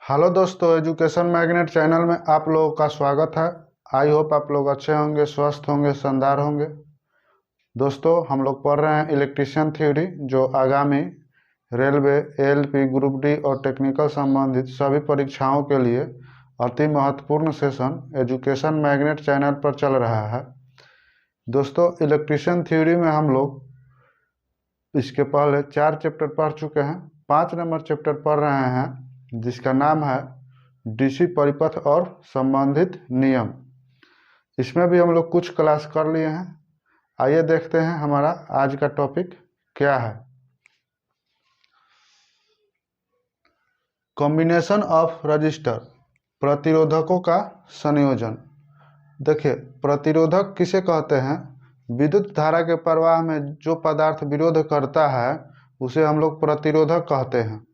Hello दोस्तों, education magnet channel में आप लोगों का स्वागत है। आई होप आप लोग अच्छे होंगे, स्वस्थ होंगे, शानदार होंगे। दोस्तों, हम लोग पढ़ रहे हैं इलेक्ट्रीशियन थ्योरी, जो आगामी रेलवे, एएलपी, ग्रुप डी और टेक्निकल संबंधित सभी परीक्षाओं के लिए अति महत्वपूर्ण सेशन एजुकेशन मैग्नेट चैनल पर चल रहा है। दोस्तों, इलेक्ट्रीशियन थ्योरी में हम लोग इसके पहले 4 चैप्टर पढ़ चुके हैं। 5 नंबर चैप्टर पढ़ रहे हैं, जिसका नाम है डीसी परिपथ और संबंधित नियम। इसमें भी हम लोग कुछ क्लास कर लिए हैं। आइए देखते हैं हमारा आज का टॉपिक क्या है। कॉम्बिनेशन ऑफ रजिस्टर, प्रतिरोधकों का संयोजन। देखिए, प्रतिरोधक किसे कहते हैं? विद्युत धारा के प्रवाह में जो पदार्थ विरोध करता है उसे हम लोग प्रतिरोधक कहते हैं।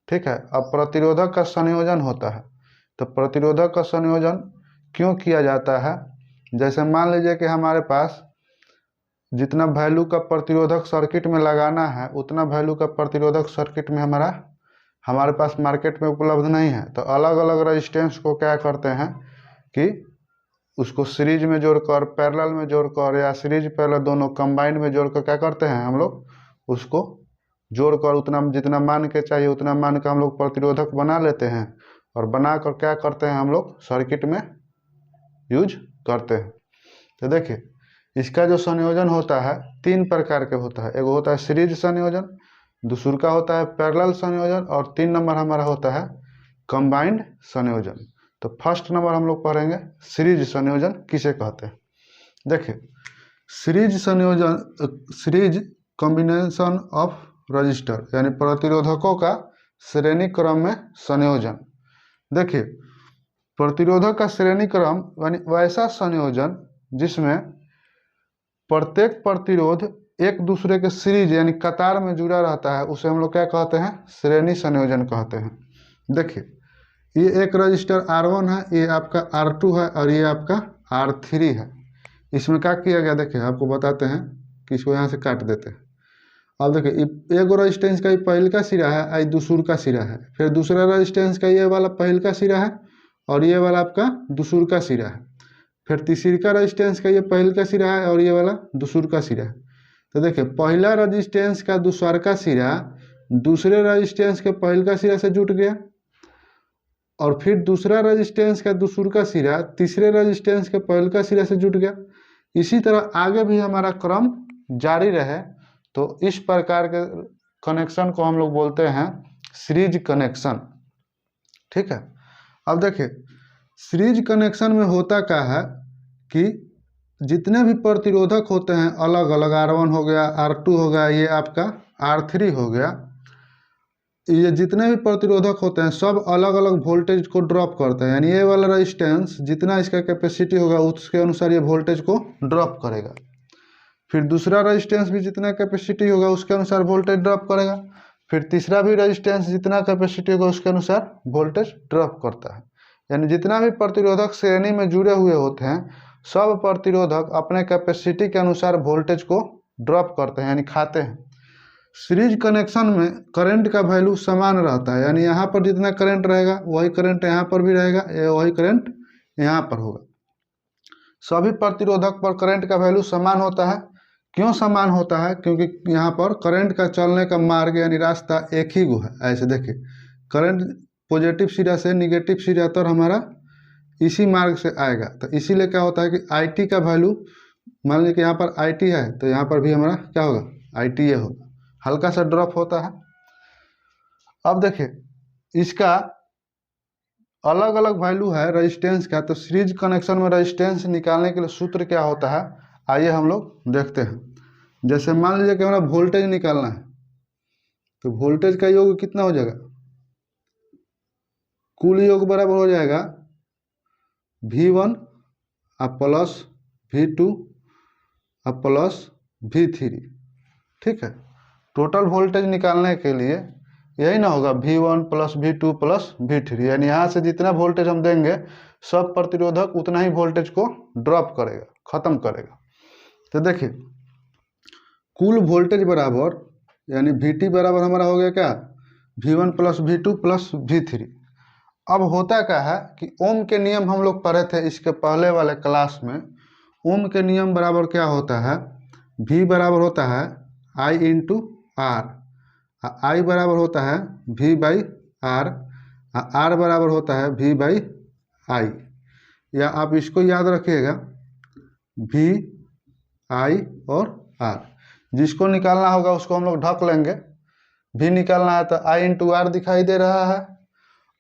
ठीक है। अब प्रतिरोधक का संयोजन होता है, तो प्रतिरोधक का संयोजन क्यों किया जाता है? जैसे मान लीजिए कि हमारे पास जितना वैल्यू का प्रतिरोधक सर्किट में लगाना है उतना वैल्यू का प्रतिरोधक सर्किट में हमारे पास मार्केट में उपलब्ध नहीं है, तो अलग अलग रेजिस्टेंस को क्या करते हैं कि उसको सीरीज में जोड़कर, पैरेलल में जोड़कर या सीरीज पैरेलल दोनों कंबाइंड में जोड़कर क्या करते हैं, हम लोग उसको जोड़कर उतना जितना मान के चाहिए उतना मान का हम लोग प्रतिरोधक बना लेते हैं और बनाकर क्या करते हैं, हम लोग सर्किट में यूज करते हैं। तो देखिए, इसका जो संयोजन होता है 3 प्रकार के होता है। एक होता है सीरीज संयोजन, दूसरा का होता है पैरेलल संयोजन और 3 नंबर हमारा होता है कंबाइंड संयोजन। तो फर्स्ट नंबर हम लोग पढ़ेंगे सीरीज संयोजन किसे कहते हैं। देखिए, सीरीज संयोजन, सीरीज कॉम्बिनेशन ऑफ रजिस्टर यानी प्रतिरोधकों का श्रेणी क्रम में संयोजन। देखिए, प्रतिरोधक का श्रेणी क्रम यानी वैसा संयोजन जिसमें प्रत्येक प्रतिरोध एक दूसरे के सीरीज यानी कतार में जुड़ा रहता है, उसे हम लोग क्या कहते हैं? श्रेणी संयोजन कहते हैं। देखिए, ये एक रजिस्टर R1 है, ये आपका R2 है और ये आपका R3 है। इसमें क्या किया गया, देखिए आपको बताते हैं कि इसको यहाँ से काट देते हैं। अब देखिए, एगो रेजिस्टेंस का ये पहल का सिरा है, आई दूसर का सिरा है, फिर दूसरा रेजिस्टेंस का ये वाला पहल का सिरा है और ये वाला आपका दूसर का सिरा है, फिर तीसरी का रेजिस्टेंस का ये पहल का सिरा है और ये वाला दूसर का सिरा है। तो देखिए, पहला रेजिस्टेंस का दूसर का सिरा दूसरे रेजिस्टेंस के पहल का सिरा से जुट गया और फिर दूसरा रेजिस्टेंस का दूसर का सिरा तीसरे रेजिस्टेंस के पहल का सिरा से जुट गया। इसी तरह आगे भी हमारा क्रम जारी रहे, तो इस प्रकार के कनेक्शन को हम लोग बोलते हैं सीरीज कनेक्शन। ठीक है। अब देखिए, सीरीज कनेक्शन में होता क्या है कि जितने भी प्रतिरोधक होते हैं अलग अलग, R1 हो गया, R2 हो गया, ये आपका R3 हो गया, ये जितने भी प्रतिरोधक होते हैं सब अलग अलग वोल्टेज को ड्रॉप करते हैं। यानी ये वाला रेजिस्टेंस जितना इसका कैपेसिटी होगा उसके अनुसार ये वोल्टेज को ड्रॉप करेगा, फिर दूसरा रेजिस्टेंस भी जितना कैपेसिटी होगा उसके अनुसार वोल्टेज ड्रॉप करेगा, फिर तीसरा भी रेजिस्टेंस जितना कैपेसिटी होगा उसके अनुसार वोल्टेज ड्रॉप करता है। यानी जितना भी प्रतिरोधक श्रेणी में जुड़े हुए होते हैं सब प्रतिरोधक अपने कैपेसिटी के अनुसार वोल्टेज को ड्रॉप करते हैं, यानी खाते हैं। सीरीज कनेक्शन में करंट का वैल्यू समान रहता है, यानी यहाँ पर जितना करंट रहेगा वही करंट यहाँ पर भी रहेगा, वही करंट यहाँ पर होगा। सभी प्रतिरोधक पर करंट का वैल्यू समान होता है। क्यों समान होता है? क्योंकि यहाँ पर करंट का चलने का मार्ग यानी रास्ता एक ही गो है। ऐसे देखिए, करंट पॉजिटिव सिरा से निगेटिव सिरा तक हमारा इसी मार्ग से आएगा, तो इसीलिए क्या होता है कि IT का वैल्यू, मान लीजिए कि यहाँ पर IT है तो यहाँ पर भी हमारा क्या होगा, IT ये होगा, हल्का सा ड्रॉप होता है। अब देखिए, इसका अलग अलग वैल्यू है रेजिस्टेंस का, तो सीरीज कनेक्शन में रेजिस्टेंस निकालने के लिए सूत्र क्या होता है, आइए हम लोग देखते हैं। जैसे मान लीजिए कि हमारा वोल्टेज निकालना है, तो वोल्टेज का योग कितना हो जाएगा, कुल योग बराबर हो जाएगा V1 अब प्लस V2 अब प्लस V3। ठीक है। टोटल वोल्टेज निकालने के लिए यही ना होगा, V1 plus V2 plus V3, यानी यहाँ से जितना वोल्टेज हम देंगे सब प्रतिरोधक उतना ही वोल्टेज को ड्रॉप करेगा, खत्म करेगा। तो देखिए, कुल वोल्टेज बराबर यानी VT बराबर हमारा हो गया क्या, V1 plus V2 plus V3। अब होता क्या है कि ओम के नियम हम लोग पढ़े थे इसके पहले वाले क्लास में। ओम के नियम बराबर क्या होता है, V बराबर होता है I इंटू आर, आई बराबर होता है V बाई आर, आर बराबर होता है V बाई आई। या आप इसको याद रखिएगा V आई और आर, जिसको निकालना होगा उसको हम लोग ढक लेंगे। V निकालना है तो I इंटू आर दिखाई दे रहा है,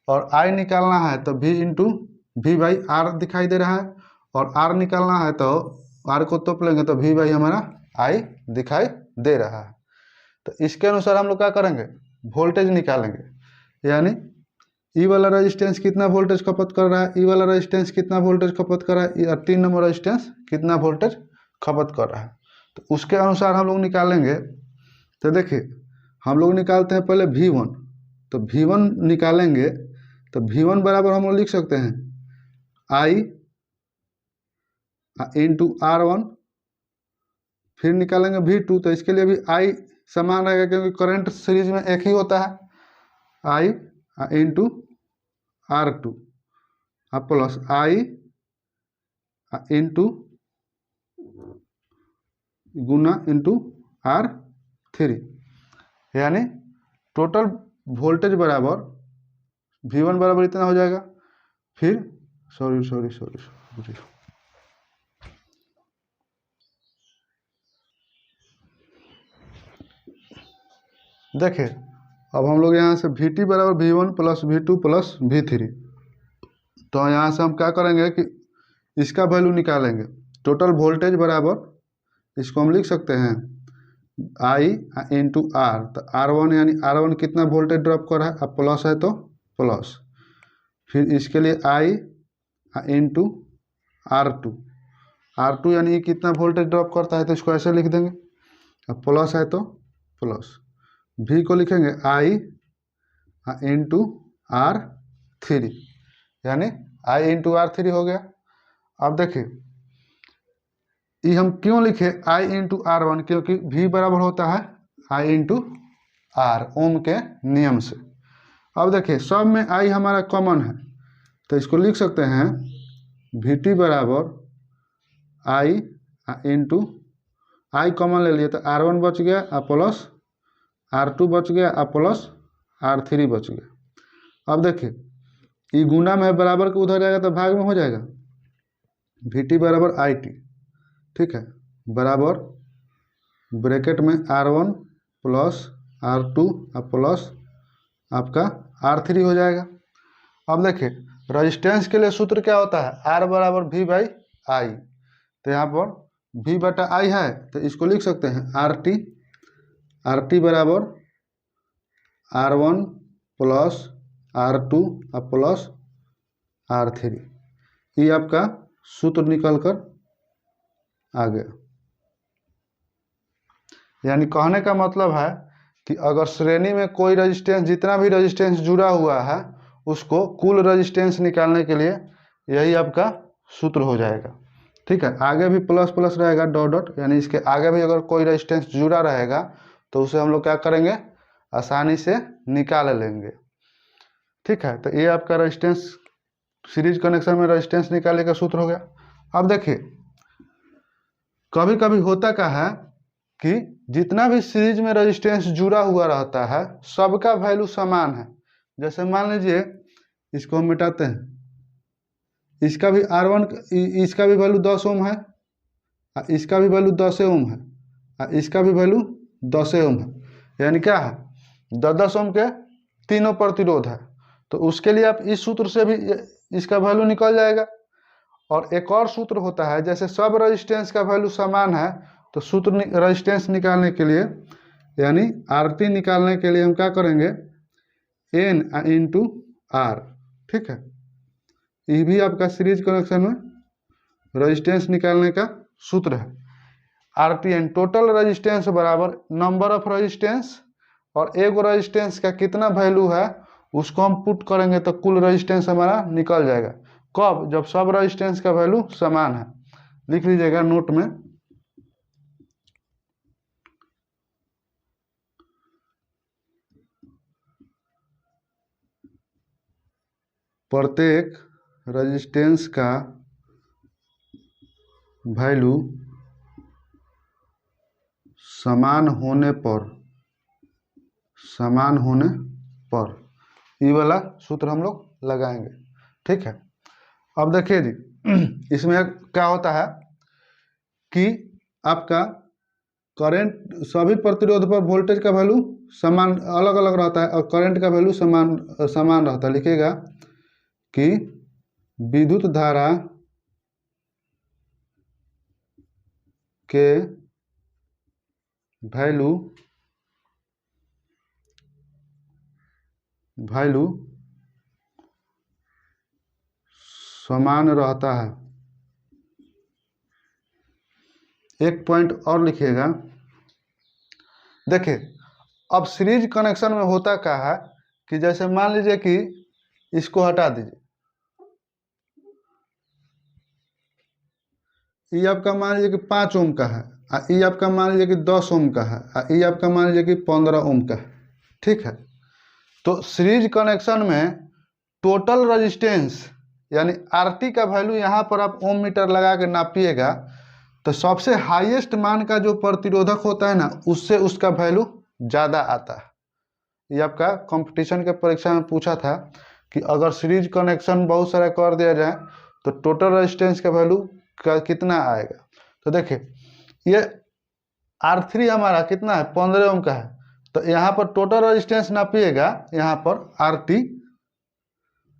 और I निकालना है तो V into V by R दिखाई दे रहा है, और R निकालना है तो R को तोप लेंगे तो V बाई हमारा I दिखाई दे रहा है। तो इसके अनुसार हम लोग क्या करेंगे, वोल्टेज निकालेंगे। यानी ई वाला रेजिस्टेंस कितना वोल्टेज खपत कर रहा है, ई वाला रेजिस्टेंस कितना वोल्टेज खपत कर रहा है, और 3 नंबर रेजिस्टेंस कितना वोल्टेज खपत कर रहा है, तो उसके अनुसार हम लोग निकालेंगे। तो देखिए हम लोग निकालते हैं पहले V1, तो V1 निकालेंगे तो V1 बराबर हम लोग लिख सकते हैं I इंटू R1। फिर निकालेंगे V2, तो इसके लिए भी I समान रहेगा क्योंकि करंट सीरीज में एक ही होता है। I into R2 plus I into Guna into R3, यानी टोटल वोल्टेज बराबर V1 बराबर इतना हो जाएगा। फिर सॉरी देखिए अब हम लोग यहाँ से Vt बराबर V1 plus V2 plus V3, तो यहाँ से हम क्या करेंगे कि इसका वैल्यू निकालेंगे। टोटल वोल्टेज बराबर इसको हम लिख सकते हैं I इंटू आर, तो R1 यानी R1 कितना वोल्टेज ड्रॉप कर रहा है, अब प्लस है तो प्लस। फिर इसके लिए I इंटू R2 यानी कितना वोल्टेज ड्रॉप करता है, तो इसको ऐसे लिख देंगे, अब प्लस है तो प्लस। V को लिखेंगे I इंटू R3, यानी I इंटू R3 हो गया। अब देखिए ये हम क्यों लिखे I इंटू R1, क्योंकि V बराबर होता है I इंटू आर, ओम के नियम से। अब देखिए सब में I हमारा कॉमन है, तो इसको लिख सकते हैं Vt बराबर I इंटू I कॉमन ले लिए तो R1 बच गया प्लस R2 बच गया प्लस R3 बच गया। अब देखिए ये गुना में बराबर के उधर जाएगा तो भाग में हो जाएगा। Vt बराबर It, ठीक है, बराबर ब्रैकेट में R1 प्लस R2 प्लस आपका R3 हो जाएगा। अब देखिए रजिस्टेंस के लिए सूत्र क्या होता है, R बराबर V बाई आई, तो यहाँ पर V बटा आई है तो इसको लिख सकते हैं RT बराबर R1 plus R2 plus R3, ये आपका सूत्र निकल कर आ गया। यानी कहने का मतलब है कि अगर श्रेणी में कोई रजिस्टेंस, जितना भी रजिस्टेंस जुड़ा हुआ है उसको कुल रजिस्टेंस निकालने के लिए यही आपका सूत्र हो जाएगा। ठीक है, आगे भी प्लस प्लस रहेगा डॉट डॉट, यानी इसके आगे भी अगर कोई रजिस्टेंस जुड़ा रहेगा तो उसे हम लोग क्या करेंगे, आसानी से निकाल लेंगे। ठीक है, तो ये आपका रजिस्टेंस, सीरीज कनेक्शन में रजिस्टेंस निकालने का सूत्र हो गया। अब देखिए कभी कभी होता क्या है कि जितना भी सीरीज में रजिस्टेंस जुड़ा हुआ रहता है सबका वैल्यू समान है। जैसे मान लीजिए इसको हम मिटाते हैं, इसका भी R1, इसका भी वैल्यू 10 ओम है, इसका भी वैल्यू 10 ओम है, इसका भी वैल्यू 10 ओम है, यानी क्या है 10 ओम के तीनों प्रतिरोध है। तो उसके लिए आप इस सूत्र से भी इसका वैल्यू निकल जाएगा। और एक और सूत्र होता है, जैसे सब रजिस्टेंस का वैल्यू समान है तो सूत्र रजिस्टेंस निकालने के लिए यानी RT निकालने के लिए हम क्या करेंगे, N इंटू आर। ठीक है, ये भी आपका सीरीज कनेक्शन में रजिस्टेंस निकालने का सूत्र है। RTN टोटल रजिस्टेंस बराबर नंबर ऑफ रजिस्टेंस, और एक रजिस्टेंस का कितना वैल्यू है उसको हम पुट करेंगे तो कुल रजिस्टेंस हमारा निकल जाएगा। कब, जब सब रजिस्टेंस का वैल्यू समान है। लिख लीजिएगा नोट में। प्रत्येक रेजिस्टेंस का वैल्यू समान होने पर ये वाला सूत्र हम लोग लगाएंगे। ठीक है, अब देखिए जी इसमें क्या होता है कि आपका करंट सभी प्रतिरोध पर वोल्टेज का वैल्यू समान अलग अलग रहता है और करंट का वैल्यू समान रहता है। लिखिएगा कि विद्युत धारा के वैल्यू समान रहता है। एक पॉइंट और लिखिएगा, देखिए अब सीरीज कनेक्शन में होता क्या है कि जैसे मान लीजिए कि इसको हटा दीजिए, ये आपका मान लीजिए कि 5 ओम का है, ये आपका मान लीजिए कि 10 ओम का है, ये आपका मान लीजिए कि 15 ओम का है। ठीक है, तो सीरीज कनेक्शन में टोटल रेजिस्टेंस यानी आरटी का वैल्यू यहाँ पर आप ओम मीटर लगा के नापिएगा तो सबसे हाईएस्ट मान का जो प्रतिरोधक होता है ना उससे उसका वैल्यू ज़्यादा आता है। ये आपका कंपटीशन के परीक्षा में पूछा था कि अगर सीरीज कनेक्शन बहुत सारा कर दिया जाए तो टोटल रेजिस्टेंस का वैल्यू कितना आएगा। तो देखिए ये R3 हमारा कितना है 15 ओम का है, तो यहाँ पर टोटल रेजिस्टेंस नापिएगा, यहाँ पर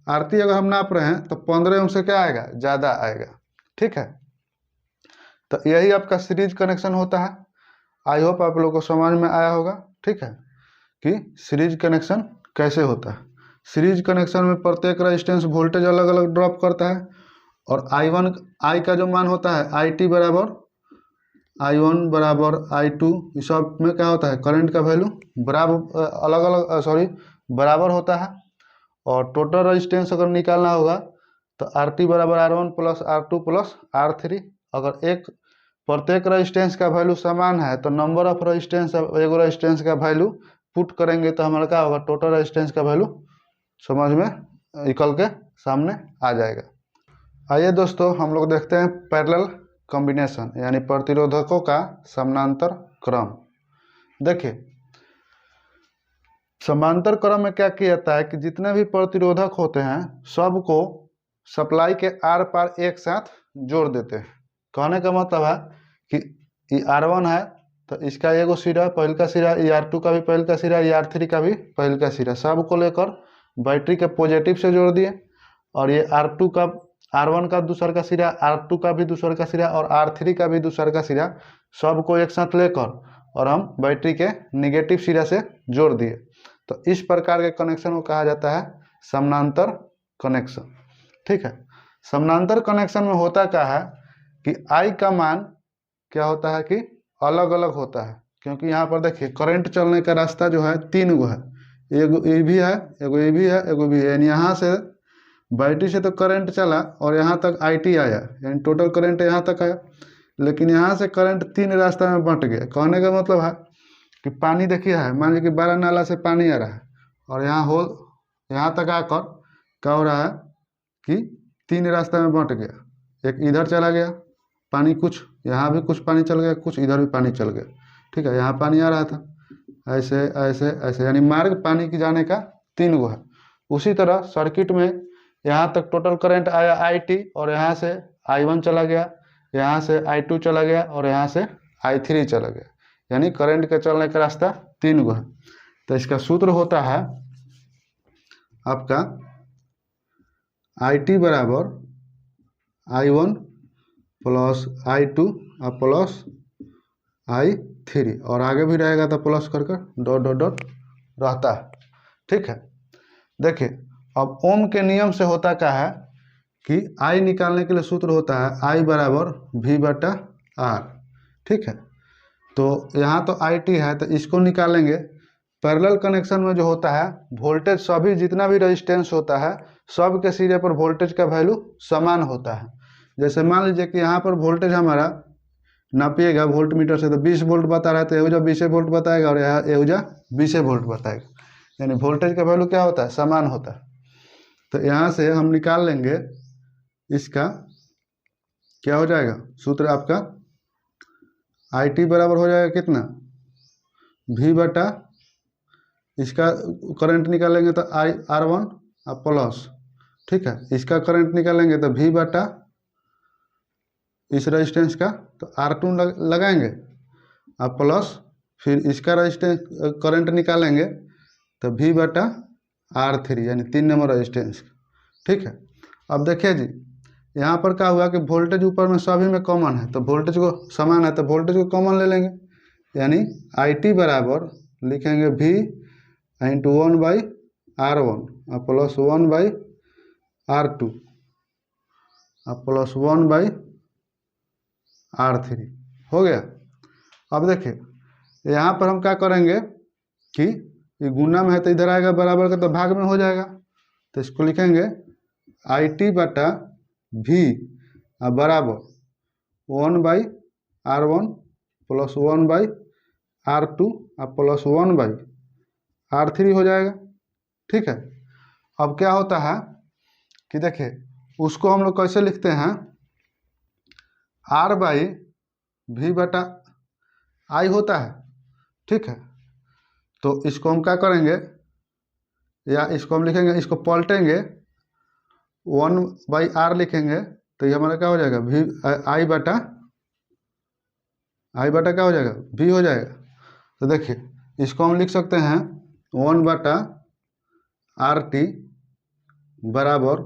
आरटी अगर हम नाप रहे हैं तो 15 ओम से क्या आएगा ज़्यादा आएगा। ठीक है, तो यही आपका सीरीज कनेक्शन होता है। आई होप आप लोगों को समझ में आया होगा। ठीक है कि सीरीज कनेक्शन कैसे होता है। सीरीज कनेक्शन में प्रत्येक रेजिस्टेंस वोल्टेज अलग अलग ड्रॉप करता है और I का जो मान होता है I1 बराबर I2, इस सब में क्या होता है करंट का वैल्यू बराबर होता है। और टोटल रेजिस्टेंस अगर निकालना होगा तो RT बराबर R1 plus R2 plus R3। अगर प्रत्येक रेजिस्टेंस का वैल्यू समान है तो नंबर ऑफ रेजिस्टेंस एक रेजिस्टेंस का वैल्यू पुट करेंगे तो हमारा क्या होगा टोटल रेजिस्टेंस का वैल्यू समझ में निकल के सामने आ जाएगा। आइए दोस्तों हम लोग देखते हैं पैरेलल कॉम्बिनेशन यानी प्रतिरोधकों का समानांतर क्रम। देखिए समांतर क्रम में क्या किया जाता है कि जितने भी प्रतिरोधक होते हैं सबको सप्लाई के आर पार एक साथ जोड़ देते हैं। कहने का मतलब है कि ये R1 है तो इसका एगो सिरा पहल का सिरा, ये R2 का भी पहल का सिरा, ये R3 का भी पहल का सिरा, सबको लेकर बैटरी के पॉजिटिव से जोड़ दिए। और ये R1 का दूसर का सिरा, R2 का भी दूसर का सिरा और R3 का भी दूसर का सिरा सबको एक साथ लेकर और हम बैटरी के निगेटिव सिरा से जोड़ दिए। तो इस प्रकार के कनेक्शन को कहा जाता है समानांतर कनेक्शन। ठीक है, समानांतर कनेक्शन में होता क्या है कि I का मान क्या होता है कि अलग अलग होता है, क्योंकि यहाँ पर देखिए करंट चलने का रास्ता जो है 3 गो है, एगो ये भी है, एगो ये भी है, एगो भी है। यानी यहाँ से बैटरी से तो करंट चला और यहाँ तक IT आया, यानी टोटल करंट यहाँ तक आया, लेकिन यहाँ से करंट 3 रास्ता में बंट गया। कहने का मतलब है कि पानी देखिए है, मान लीजिए कि 12 नाला से पानी आ रहा है और यहाँ तक आकर क्या हो रहा है कि 3 रास्ता में बंट गया। एक इधर चला गया पानी, कुछ यहाँ भी कुछ पानी चल गया, कुछ इधर भी पानी चल गया। ठीक है, यहाँ पानी आ रहा था ऐसे ऐसे ऐसे, यानी मार्ग पानी की जाने का 3 गो है। उसी तरह सर्किट में यहाँ तक टोटल करंट आया IT और यहाँ से I1 चला गया, यहाँ से I2 चला गया और यहाँ से I3 चला गया, यानी करंट के चलने का रास्ता 3 गो है। तो इसका सूत्र होता है आपका IT बराबर I1 प्लस I2 और प्लस I3, और आगे भी रहेगा तो प्लस करके डॉट डॉट डॉट रहता है। ठीक है, देखिए अब ओम के नियम से होता क्या है कि I निकालने के लिए सूत्र होता है I बराबर V/R। ठीक है, तो यहाँ तो IT है तो इसको निकालेंगे। पैरेलल कनेक्शन में जो होता है वोल्टेज सभी जितना भी रेजिस्टेंस होता है सब के सिरे पर वोल्टेज का वैल्यू समान होता है। जैसे मान लीजिए कि यहाँ पर वोल्टेज हमारा नापिएगा वोल्ट मीटर से तो 20 वोल्ट बता रहा है, तो एहुजा 20 वोल्ट बताएगा और यहाँ एहुजा 20 वोल्ट बताएगा, यानी वोल्टेज का वैल्यू क्या होता है समान होता है। तो यहाँ से हम निकाल लेंगे इसका, क्या हो जाएगा सूत्र आपका, आई टी बराबर हो जाएगा कितना, V बटा, इसका करंट निकालेंगे तो आई R1 और प्लस, ठीक है, इसका करंट निकालेंगे तो V बटा इस रेजिस्टेंस का तो R2 लगाएंगे और प्लस फिर इसका रेजिस्टेंस करंट निकालेंगे तो V बटा R3 यानी 3 नंबर रेजिस्टेंस, ठीक है। अब देखिए जी यहाँ पर क्या हुआ कि वोल्टेज ऊपर में सभी में कॉमन है, तो वोल्टेज को समान है तो वोल्टेज को कॉमन ले लेंगे, यानी आई टी बराबर लिखेंगे V इंटू 1/R1 और प्लस 1/R2 और प्लस 1/R3 हो गया। अब देखिए यहाँ पर हम क्या करेंगे कि ये गुना में है तो इधर आएगा बराबर का तो भाग में हो जाएगा, तो इसको लिखेंगे आई टी बटा V बराबर 1/R1 प्लस 1/R2 और प्लस 1/R3 हो जाएगा, ठीक है। अब क्या होता है कि देखिए उसको हम लोग कैसे लिखते हैं, R/V बटा I होता है, ठीक है। तो इसको हम क्या करेंगे, या इसको हम लिखेंगे, इसको पलटेंगे 1/R लिखेंगे तो ये हमारा क्या हो जाएगा I बटा क्या हो जाएगा, V हो जाएगा। तो देखिए इसको हम लिख सकते हैं 1/RT बराबर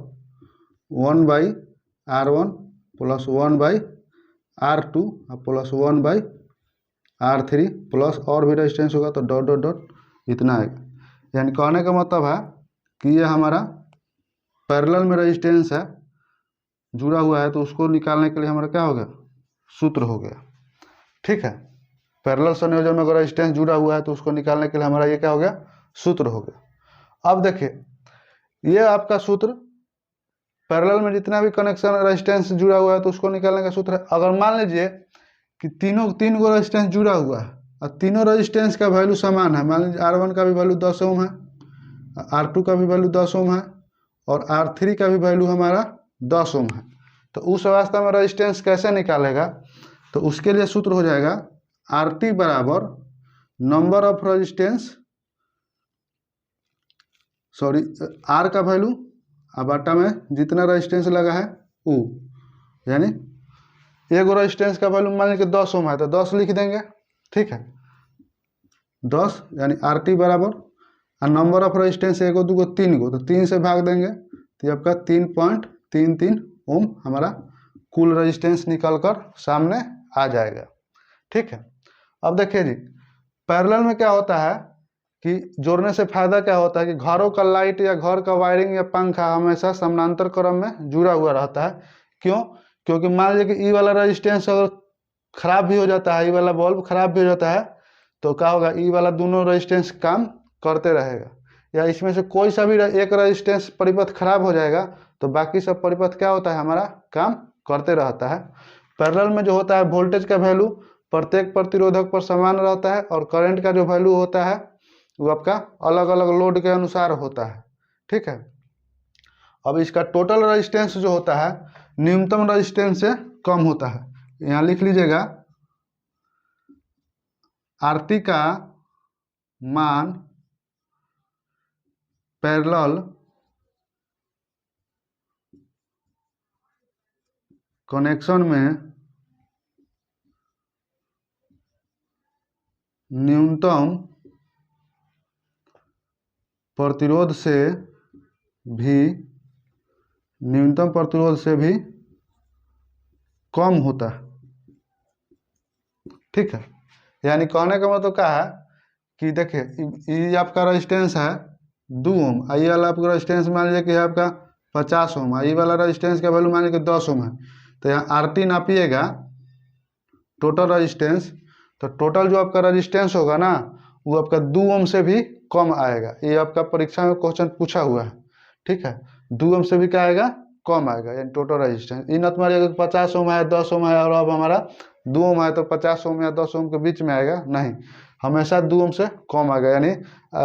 1/R1 plus 1/R2 plus 1/R3 plus और भी रेजिस्टेंस होगा तो डॉट डॉट डॉट इतना आएगा। यानी कहने का मतलब है कि ये हमारा पैरेलल में रेजिस्टेंस है जुड़ा हुआ है, तो उसको निकालने के लिए हमारा क्या हो गया, सूत्र हो गया, ठीक है। पैरेलल संयोजन में अगर रेजिस्टेंस जुड़ा हुआ है तो उसको निकालने के लिए हमारा ये क्या हो गया, सूत्र हो गया। अब देखिए ये आपका सूत्र पैरेलल में जितना भी कनेक्शन रेजिस्टेंस जुड़ा हुआ है तो उसको निकालने का सूत्र है। अगर मान लीजिए कि तीन गो रेजिस्टेंस जुड़ा हुआ है और तीनों रेजिस्टेंस का वैल्यू समान है, मान लीजिए R1 का भी वैल्यू 10 ओम है, R2 का भी वैल्यू 10 ओम है और R3 का भी वैल्यू हमारा 10 ओम है, तो उस अवस्था में रेजिस्टेंस कैसे निकालेगा, तो उसके लिए सूत्र हो जाएगा RT बराबर number of resistance, sorry R का वैल्यू और बटा में जितना रेजिस्टेंस लगा है वो, यानी एगो रेजिस्टेंस का वैल्यू मान लीजिए 10 ओम है तो 10 लिख देंगे, ठीक है, 10 यानी RT बराबर, और नंबर ऑफ रेजिस्टेंस एगो दूगो तीन गो तो 3 से भाग देंगे तो आपका 3.33 ओम हमारा कुल रेजिस्टेंस निकल कर सामने आ जाएगा, ठीक है। अब देखिए जी पैरेलल में क्या होता है कि जोड़ने से फायदा क्या होता है कि घरों का लाइट या घर का वायरिंग या पंखा हमेशा समानांतर क्रम में जुड़ा हुआ रहता है। क्यों? क्योंकि मान लीजिए कि ई वाला रेजिस्टेंस अगर खराब भी हो जाता है, ई वाला बल्ब खराब भी हो जाता है तो क्या होगा, ई वाला दोनों रेजिस्टेंस काम करते रहेगा, या इसमें से कोई सा भी एक रेजिस्टेंस परिपथ खराब हो जाएगा तो बाकी सब परिपथ क्या होता है, हमारा काम करते रहता है। पैरेलल में जो होता है वोल्टेज का वैल्यू प्रत्येक प्रतिरोधक पर समान रहता है और करंट का जो वैल्यू होता है वो आपका अलग अलग लोड के अनुसार होता है, ठीक है। अब इसका टोटल रेजिस्टेंस जो होता है न्यूनतम रेजिस्टेंस से कम होता है। यहाँ लिख लीजिएगा आरटी का मान पैरेलल कनेक्शन में न्यूनतम प्रतिरोध से भी कम होता है, ठीक है। यानी कहने का मतलब क्या है कि देखिए ये आपका रेजिस्टेंस है 2 ओम, ये वाला आपका रेजिस्टेंस मान लीजिए कि है आपका 50 ओम, ये वाला रेजिस्टेंस का वैल्यू मान लीजिए कि 10 ओम है, तो यहाँ आरटी नापिएगा टोटल रेजिस्टेंस, तो टोटल जो आपका रेजिस्टेंस होगा ना वो आपका 2 ओम से भी कम आएगा। ये आपका परीक्षा में क्वेश्चन पूछा हुआ है, ठीक है, 2 ओम से भी क्या आएगा, कम आएगा, यानी टोटल रेजिस्टेंस। इन तुम्हारे 50 ओम है 10 ओम है और अब हमारा 2 ओम है तो 50 ओम या 10 ओम के बीच में आएगा, नहीं, हमेशा 2 ओम से कम आएगा, यानी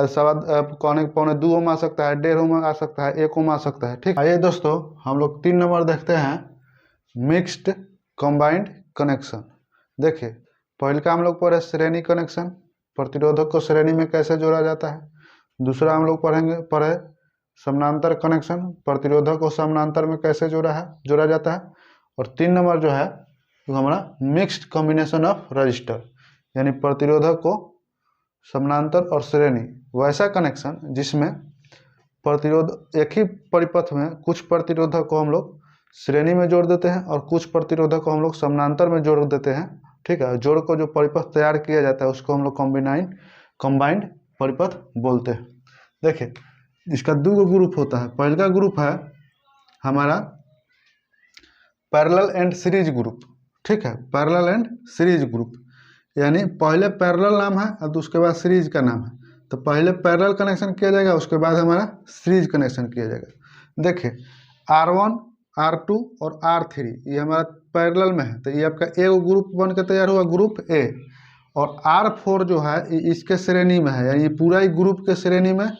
2.25 ओम आ सकता है, 1.5 ओम आ सकता है, 1 ओम आ सकता है। ठीक, आइए दोस्तों हम लोग 3 नंबर देखते हैं, मिक्स्ड कंबाइंड कनेक्शन। देखिए पहले का हम लोग पढ़े श्रेणी कनेक्शन, प्रतिरोधक को श्रेणी में कैसे जोड़ा जाता है। दूसरा हम लोग पढ़े समानांतर कनेक्शन, प्रतिरोधक को समानांतर में कैसे जोड़ा जाता है। और 3 नंबर जो है तो हमारा मिक्स्ड कॉम्बिनेशन ऑफ रजिस्टर, यानी प्रतिरोधक को समानांतर और श्रेणी, वैसा कनेक्शन जिसमें प्रतिरोध एक ही परिपथ में कुछ प्रतिरोधक को हम लोग श्रेणी में जोड़ देते हैं और कुछ प्रतिरोधक को हम लोग समानांतर में जोड़ देते हैं। ठीक है, जोड़ को जो परिपथ तैयार किया जाता है उसको हम लोग कंबाइंड परिपथ बोलते हैं। देखिए इसका 2 ग्रुप होता है। पहले का ग्रुप है हमारा पैरेलल एंड सीरीज ग्रुप। ठीक है, पैरेलल एंड सीरीज ग्रुप, यानी पहले पैरेलल नाम है और उसके बाद सीरीज का नाम है। तो पहले पैरेलल कनेक्शन किया जाएगा, उसके बाद हमारा सीरीज कनेक्शन किया जाएगा। देखिए R1, R2 और R3 ये हमारा पैरेलल में है, तो ये आपका एक ग्रुप बन के तैयार हुआ, ग्रुप ए। और R4 जो है इसके श्रेणी में है, यानी ये पूरा ही ग्रुप के श्रेणी में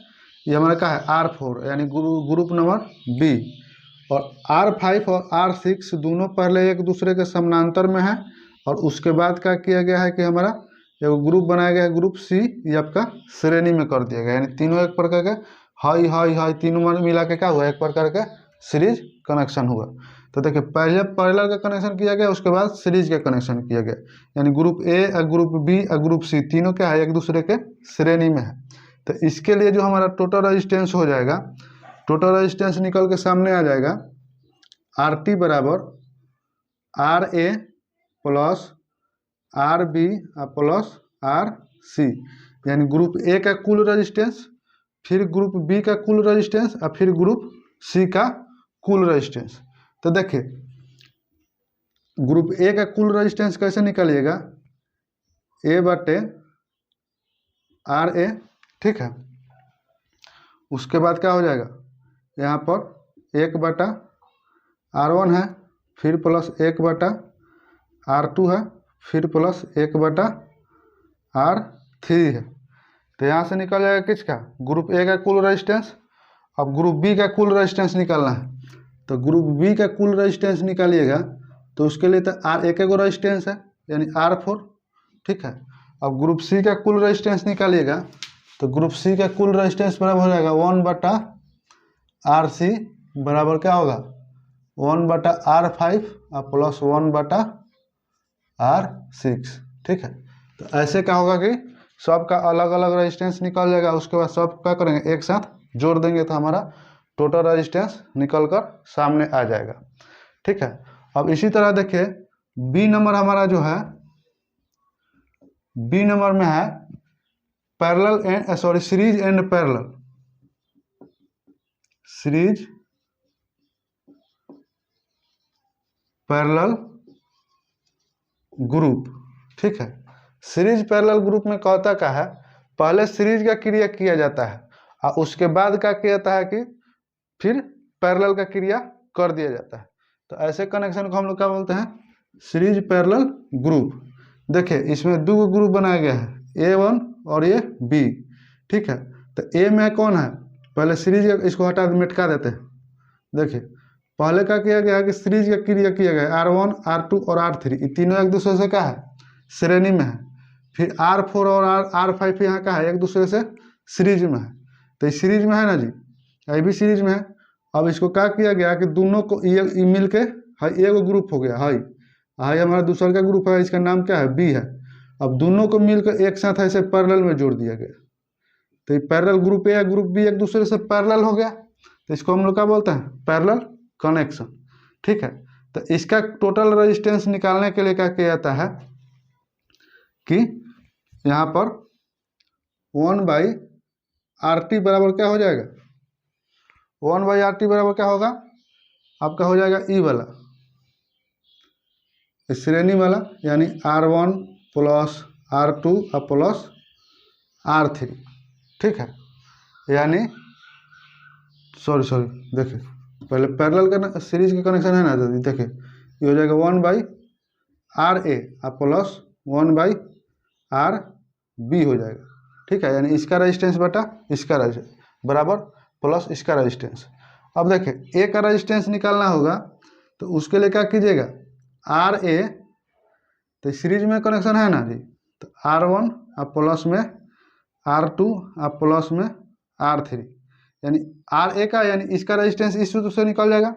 ये हमारा क्या है, R4, यानी ग्रुप नंबर बी। और R5 और R6 दोनों पहले एक दूसरे के समानांतर में है, और उसके बाद क्या किया गया है कि हमारा एक ग्रुप बनाया गया है, ग्रुप सी, ये आपका श्रेणी में कर दिया गया, यानी तीनों एक प्रकार के हाई तीनों मिला के क्या हुआ, एक प्रकार का सीरीज कनेक्शन हुआ। तो देखिए पहले पैरेलल का कनेक्शन किया गया, उसके बाद सीरीज का कनेक्शन किया गया, यानी ग्रुप ए और ग्रुप बी और ग्रुप सी तीनों क्या है, एक दूसरे के श्रेणी में है। तो इसके लिए जो हमारा टोटल रेजिस्टेंस हो जाएगा, टोटल रेजिस्टेंस निकल के सामने आ जाएगा, RT बराबर RA plus RB plus RC, यानी ग्रुप ए का कुल रेजिस्टेंस, फिर ग्रुप बी का कुल रेजिस्टेंस और फिर ग्रुप सी का कुल रेजिस्टेंस। तो देखिए ग्रुप ए का कुल रेजिस्टेंस कैसे निकालिएगा, A/RA। ठीक है, उसके बाद क्या हो जाएगा, यहाँ पर 1/R1 है, फिर प्लस 1/R2 है, फिर प्लस 1/R3 है। तो यहाँ से निकल जाएगा किसका, ग्रुप ए का कुल रेजिस्टेंस। अब ग्रुप बी का कुल रेजिस्टेंस निकालना है, तो ग्रुप बी का कुल रेजिस्टेंस निकालिएगा, तो उसके लिए तो एक रेजिस्टेंस है, यानी R4। ठीक है, अब ग्रुप सी का कुल रेजिस्टेंस निकालिएगा, तो ग्रुप सी का कुल रेजिस्टेंस बराबर हो जाएगा 1/RC बराबर क्या होगा, 1/R5 प्लस 1/R6। ठीक है, तो ऐसे क्या होगा कि सबका अलग अलग रेजिस्टेंस निकल जाएगा, उसके बाद सब क्या करेंगे, एक साथ जोड़ देंगे, तो हमारा टोटल रेजिस्टेंस निकल कर सामने आ जाएगा। ठीक है, अब इसी तरह देखिए बी नंबर हमारा जो है, बी नंबर में है series and parallel, series parallel group. ठीक है, सीरीज पैरेलल ग्रुप में कहता क्या है, पहले सीरीज का क्रिया किया जाता है और उसके बाद क्या किया जाता है कि फिर पैरेलल का क्रिया कर दिया जाता है। तो ऐसे कनेक्शन को हम लोग क्या बोलते हैं, सीरीज पैरेलल ग्रुप। देखिए इसमें 2 ग्रुप बनाया गया है, A1 और ये B। ठीक है, तो ए में कौन है, पहले सीरीज का, इसको हटा मिटका देते हैं। देखिए पहले क्या किया गया है कि सीरीज का क्रिया किया गया, R1, R2 और R3 ये तीनों एक दूसरे से क्या है, श्रेणी में है। फिर R4 और R5 यहाँ का है, एक दूसरे से सीरीज में है। तो ये सीरीज में है ना जी, ये भी सीरीज में है। अब इसको क्या किया गया कि दोनों को ये मिल के एक ग्रुप हो गया, हाई हमारा दूसरा का ग्रुप है, इसका नाम क्या है, बी है। अब दोनों को मिलकर एक साथ ऐसे पैरेलल में जोड़ दिया गया, तो ये पैरेलल ग्रुप ए या ग्रुप बी एक दूसरे से पैरेलल हो गया, तो इसको हम लोग क्या बोलते हैं, पैरेलल कनेक्शन। ठीक है, तो इसका टोटल रेजिस्टेंस निकालने के लिए क्या किया जाता है कि यहाँ पर 1/RT बराबर क्या हो जाएगा, 1/RT बराबर क्या होगा आपका, हो जाएगा ई वाला, श्रेणी वाला, यानी R1 plus R2 plus R3। ठीक है, यानी सॉरी देखिए पहले पैरेलल का सीरीज का कनेक्शन है ना, तो देखिए ये हो जाएगा 1/RA प्लस 1/R बी हो जाएगा। ठीक है, यानी इसका रेजिस्टेंस बटा इसका रेजिस्टेंस बराबर प्लस इसका रेजिस्टेंस। अब देखिए ए का रेजिस्टेंस निकालना होगा तो उसके लिए क्या कीजिएगा, आर ए, तो सीरीज में कनेक्शन है ना जी, तो R1 आप प्लस में R2 आप प्लस में R3, यानी आर ए का यानी इसका रेजिस्टेंस इस सूत्र से निकल जाएगा।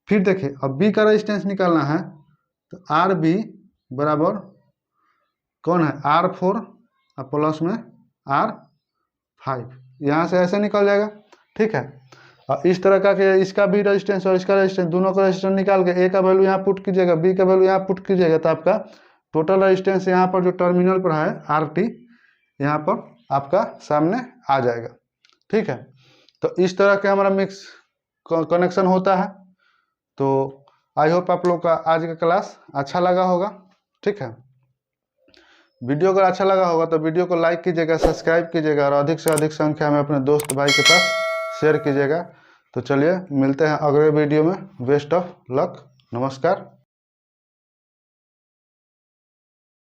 फिर देखिए अब बी का रेजिस्टेंस निकालना है तो आर बी बराबर कौन है, R4 और प्लस में R5, यहाँ से ऐसे निकल जाएगा। ठीक है, और इस तरह का कि इसका भी रेजिस्टेंस और इसका रेजिस्टेंस दोनों का रेजिस्टेंस निकाल के ए का वैल्यू यहाँ पुट कीजिएगा, बी का वैल्यू यहाँ पुट कीजिएगा, तो आपका टोटल रेजिस्टेंस यहाँ पर जो टर्मिनल पर है RT यहाँ पर आपका सामने आ जाएगा। ठीक है, तो इस तरह के हमारा मिक्स कनेक्शन होता है। तो आई होप आप लोग का आज का क्लास अच्छा लगा होगा। ठीक है, वीडियो अगर अच्छा लगा होगा तो वीडियो को लाइक कीजिएगा, सब्सक्राइब कीजिएगा और अधिक से अधिक संख्या में अपने दोस्त भाई के पास शेयर कीजिएगा। तो चलिए मिलते हैं अगले वीडियो में। बेस्ट ऑफ लक, नमस्कार।